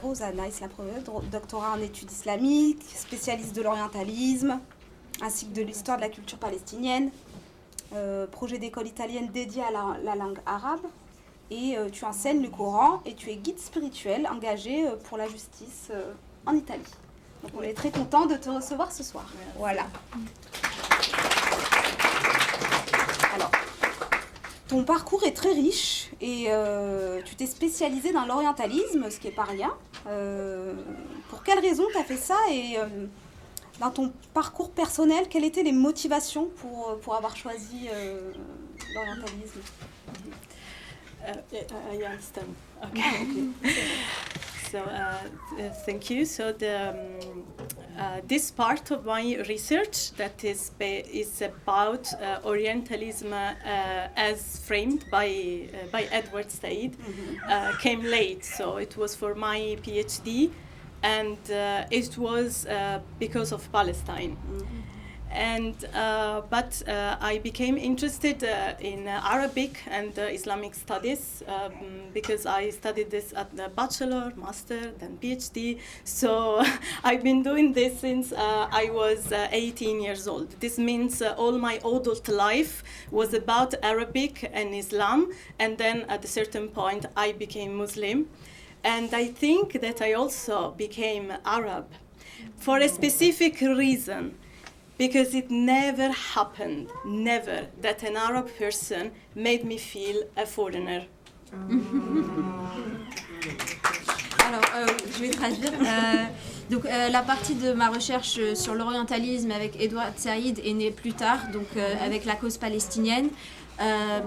Rosanna, doctorat en études islamiques, spécialiste de l'orientalisme, ainsi que de l'histoire de la culture palestinienne, projet d'école italienne dédié à la langue arabe, et tu enseignes le Coran et tu es guide spirituel engagé pour la justice en Italie. Donc on est très content de te recevoir ce soir. Voilà. Alors, ton parcours est très riche et tu t'es spécialisé dans l'orientalisme, ce qui n'est pas rien. Pour quelles raisons tu as fait ça et dans ton parcours personnel, quelles étaient les motivations pour avoir choisi l'orientalisme? I understand. Okay. So thank you. So this part of my research that is about Orientalism as framed by Edward Said came late. So it was for my PhD, and it was because of Palestine. And but I became interested in Arabic and Islamic studies because I studied this at the bachelor, master, then PhD. So I've been doing this since I was 18 years old. This means all my adult life was about Arabic and Islam, and then at a certain point I became Muslim. And I think that I also became Arab for a specific reason. Because it never happened, never, that an Arab person made me feel a foreigner. Alors, je vais traduire. Donc, la partie de ma recherche sur l'orientalisme avec Edward Said est née plus tard, donc avec la cause palestinienne.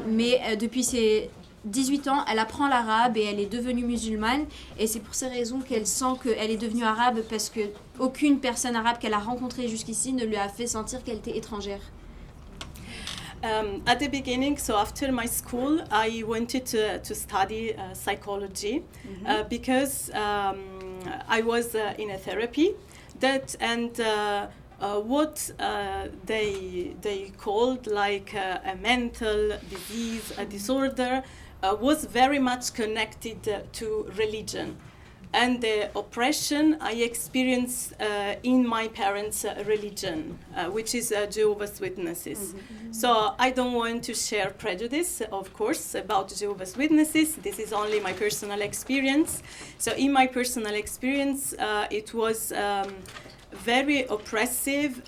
Mais depuis ses 18 ans, elle apprend l'arabe et elle est devenue musulmane. Et c'est pour ces raisons qu'elle sent qu'elle est devenue arabe, parce qu'aucune personne arabe qu'elle a rencontrée jusqu'ici ne lui a fait sentir qu'elle était étrangère. At the beginning, so after my school, I wanted to study psychology because I was in a therapy what they called like a mental disease, a disorder, was very much connected to religion and the oppression I experienced in my parents' religion, which is Jehovah's Witnesses. So I don't want to share prejudice, of course, about Jehovah's Witnesses. This is only my personal experience. So in my personal experience, it was very oppressive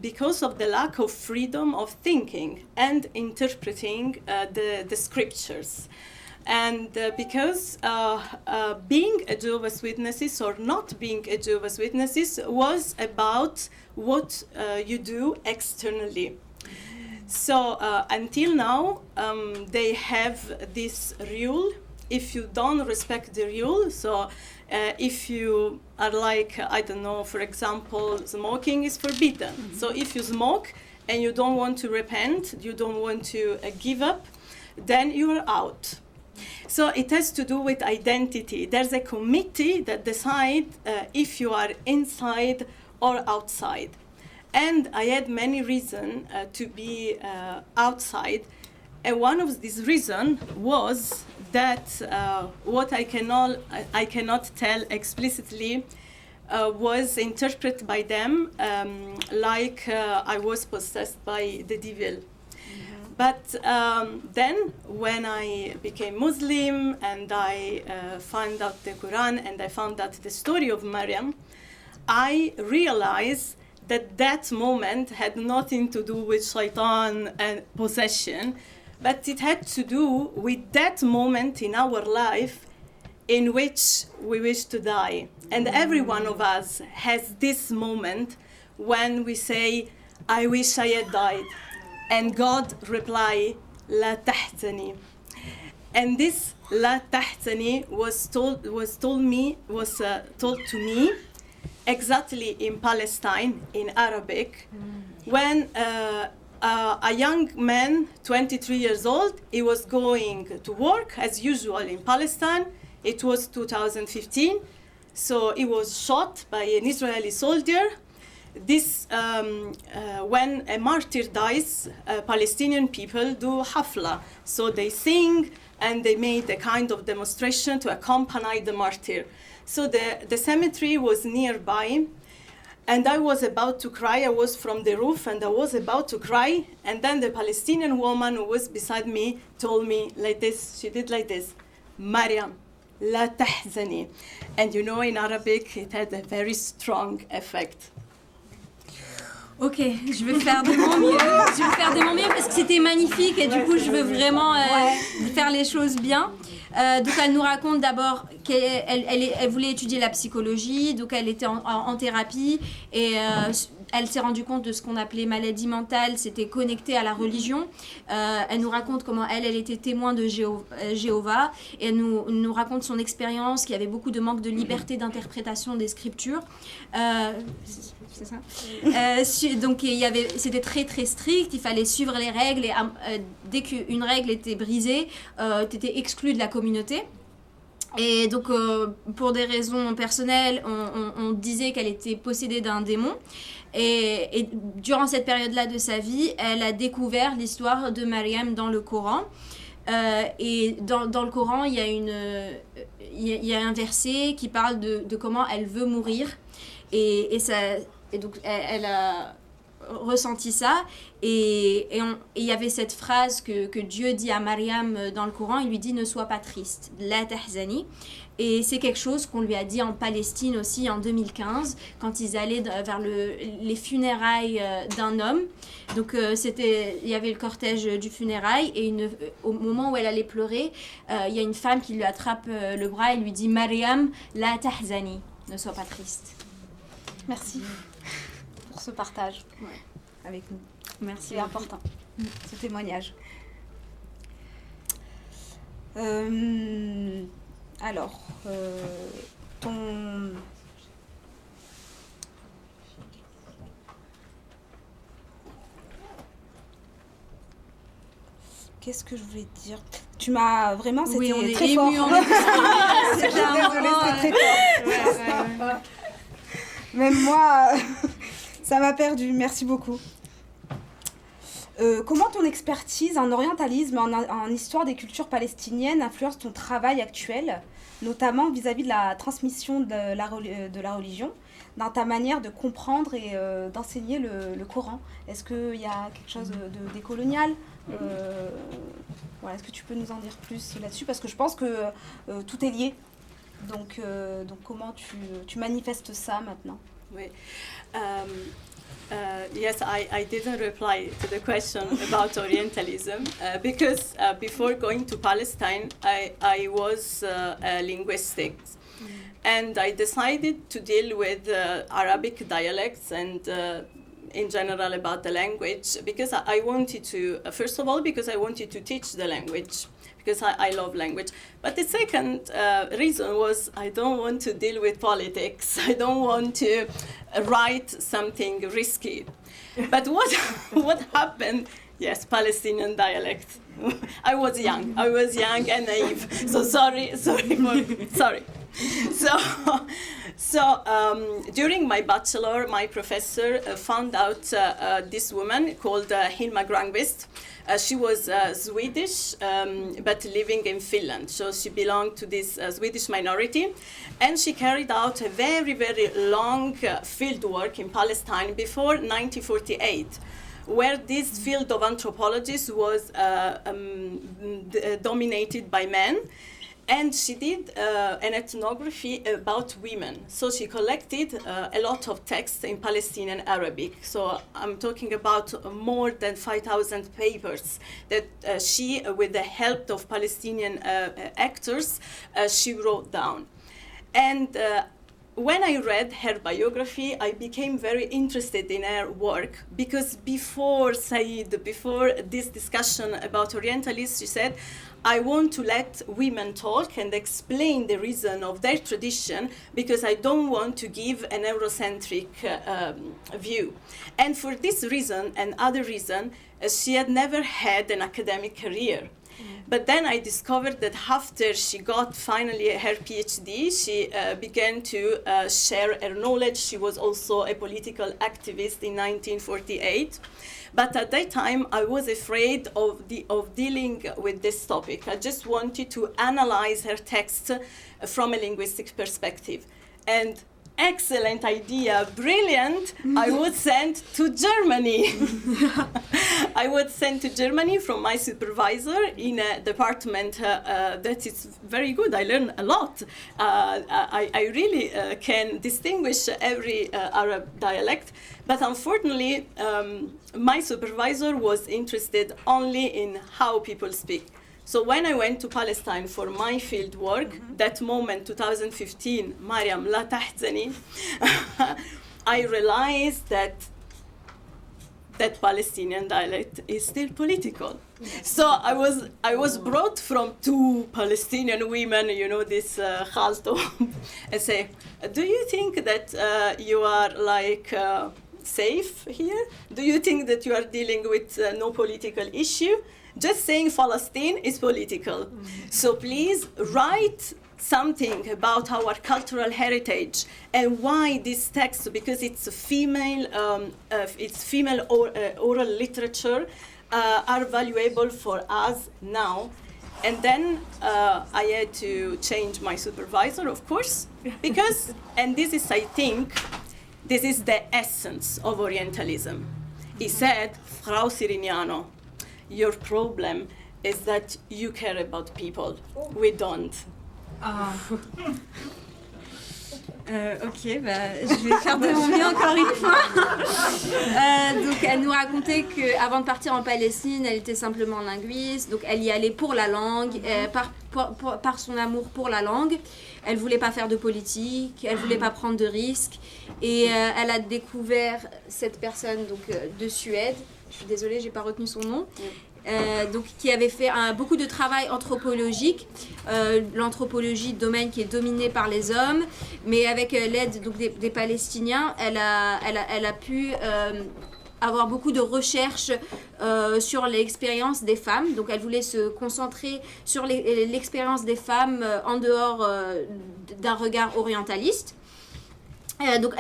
because of the lack of freedom of thinking and interpreting the scriptures. And because being a Jehovah's Witnesses or not being a Jehovah's Witnesses was about what you do externally. So until now, they have this rule. If you don't respect the rule, so if you are like, I don't know, for example, smoking is forbidden. So if you smoke and you don't want to repent, you don't want to give up, then you are out. So it has to do with identity. There's a committee that decides if you are inside or outside. And I had many reasons to be outside. And one of these reasons was that what I cannot tell explicitly was interpreted by them like I was possessed by the devil. But then when I became Muslim and I found out the Quran and I found out the story of Maryam, I realized that moment had nothing to do with shaitan and possession, but it had to do with that moment in our life in which we wish to die. And every one of us has this moment when we say, I wish I had died. And God reply, La tahtani. And this La tahtani was told to me exactly in Palestine, in Arabic, when a young man, 23 years old, he was going to work as usual in Palestine. It was 2015, so he was shot by an Israeli soldier. this when a martyr dies, Palestinian people do hafla. So they sing and they made a kind of demonstration to accompany the martyr. So the cemetery was nearby, and I was about to cry. I was from the roof and I was about to cry, and then the Palestinian woman who was beside me told me like this, she did like this, Maryam, la tahzani. And you know, in Arabic it had a very strong effect. Ok, je vais faire de mon mieux. Je vais faire de mon mieux parce que c'était magnifique et du coup je veux vraiment faire les choses bien. Donc elle nous raconte d'abord qu'elle voulait étudier la psychologie, donc elle était en thérapie et elle s'est rendue compte de ce qu'on appelait maladie mentale, c'était connecté à la religion. Elle nous raconte comment elle était témoin de Jéhovah et elle nous raconte son expérience, qu'il y avait beaucoup de manque de liberté d'interprétation des scriptures. C'est ça. Donc c'était très très strict, il fallait suivre les règles et dès qu'une règle était brisée, tu étais exclu de la communauté. Et donc pour des raisons personnelles, on disait qu'elle était possédée d'un démon. Et durant cette période-là de sa vie, elle a découvert l'histoire de Maryam dans le Coran. Et dans le Coran, il y a un verset qui parle de comment elle veut mourir. Et donc elle a ressenti ça. Et il y avait cette phrase que Dieu dit à Maryam dans le Coran, il lui dit « Ne sois pas triste, la tahzani ». Et c'est quelque chose qu'on lui a dit en Palestine aussi en 2015, quand ils allaient vers les funérailles d'un homme. Donc il y avait le cortège du funérail et au moment où elle allait pleurer, il y a une femme qui lui attrape le bras et lui dit « Maryam, la tahzani », ne sois pas triste. Merci pour ce partage avec nous. Merci. C'est important, ce témoignage. Alors, qu'est-ce que je voulais te dire? Tu m'as vraiment, c'était très fort. C'était très fort. Même moi, ça m'a perdu. Merci beaucoup. Comment ton expertise en orientalisme, en histoire des cultures palestiniennes influence ton travail actuel, notamment vis-à-vis de la transmission de la religion, dans ta manière de comprendre et d'enseigner le Coran? Est-ce qu'il y a quelque chose de décolonial? Est-ce que tu peux nous en dire plus là-dessus? Parce que je pense que tout est lié. Donc comment tu manifestes ça maintenant? Oui. Yes, I didn't reply to the question about Orientalism because before going to Palestine, I was linguistics. And I decided to deal with Arabic dialects and in general about the language because I wanted to, first of all, because I wanted to teach the language, because I love language. But the second reason was I don't want to deal with politics. I don't want to write something risky. But what happened? Yes, Palestinian dialect. I was young and naive. So sorry. So during my bachelor, my professor found out this woman called Hilma Granqvist. She was Swedish, but living in Finland. So she belonged to this Swedish minority. And she carried out a very, very long field work in Palestine before 1948, where this field of anthropology was dominated by men. And she did an ethnography about women. So she collected a lot of texts in Palestinian Arabic. So I'm talking about more than 5,000 papers that she, with the help of Palestinian actors, she wrote down. And when I read her biography, I became very interested in her work because before this discussion about Orientalists, she said, I want to let women talk and explain the reason of their tradition because I don't want to give an Eurocentric view. And for this reason and other reason, she had never had an academic career. But then I discovered that after she got finally her PhD, she began to share her knowledge. She was also a political activist in 1948. But at that time, I was afraid of dealing with this topic. I just wanted to analyze her text from a linguistic perspective. And excellent idea, brilliant, I was sent to Germany. I was sent to Germany from my supervisor in a department that is very good. I learned a lot. I really can distinguish every Arab dialect, but unfortunately, my supervisor was interested only in how people speak. So when I went to Palestine for my field work, that moment, 2015, Maryam, la tahzani, I realized that Palestinian dialect is still political. So I was brought from two Palestinian women, you know, this khalto, and say, do you think that you are like safe here? Do you think that you are dealing with no political issue? Just saying Palestine is political. So please write something about our cultural heritage and why this text, because it's female oral literature, are valuable for us now. And then I had to change my supervisor, of course, because, and this is, I think, this is the essence of Orientalism. He said, Frau Sirignano, your problem is that you care about people. We don't. Ok, bah, je vais faire de mon mieux encore une fois. Donc, elle nous racontait qu'avant de partir en Palestine, elle était simplement linguiste. Donc, elle y allait pour la langue, par son amour pour la langue. Elle ne voulait pas faire de politique, elle ne voulait pas prendre de risques. Et elle a découvert cette personne donc, de Suède. Je suis désolée, je n'ai pas retenu son nom. Donc, qui avait fait beaucoup de travail anthropologique, l'anthropologie, domaine qui est dominé par les hommes, mais avec l'aide donc, des Palestiniens, elle a pu avoir beaucoup de recherches sur l'expérience des femmes. Donc, elle voulait se concentrer sur l'expérience des femmes en dehors d'un regard orientaliste. Donc,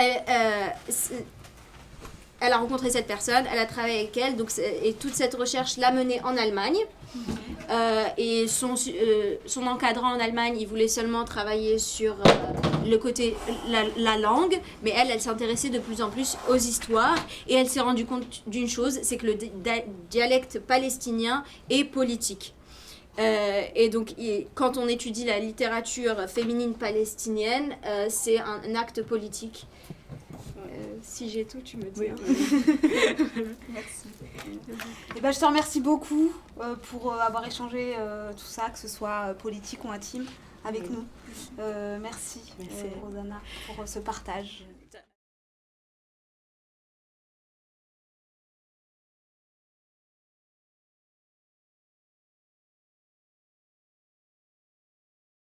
elle a rencontré cette personne, elle a travaillé avec elle, donc, et toute cette recherche l'a menée en Allemagne. Et son encadrant en Allemagne, il voulait seulement travailler sur le côté, la langue, mais elle s'intéressait de plus en plus aux histoires. Et elle s'est rendue compte d'une chose, c'est que le dialecte palestinien est politique. Et donc, quand on étudie la littérature féminine palestinienne, c'est un acte politique. Si j'ai tout, tu me dis. Merci. Et ben, je te remercie beaucoup pour avoir échangé tout ça, que ce soit politique ou intime, avec nous. Merci. Rosanna, pour ce partage.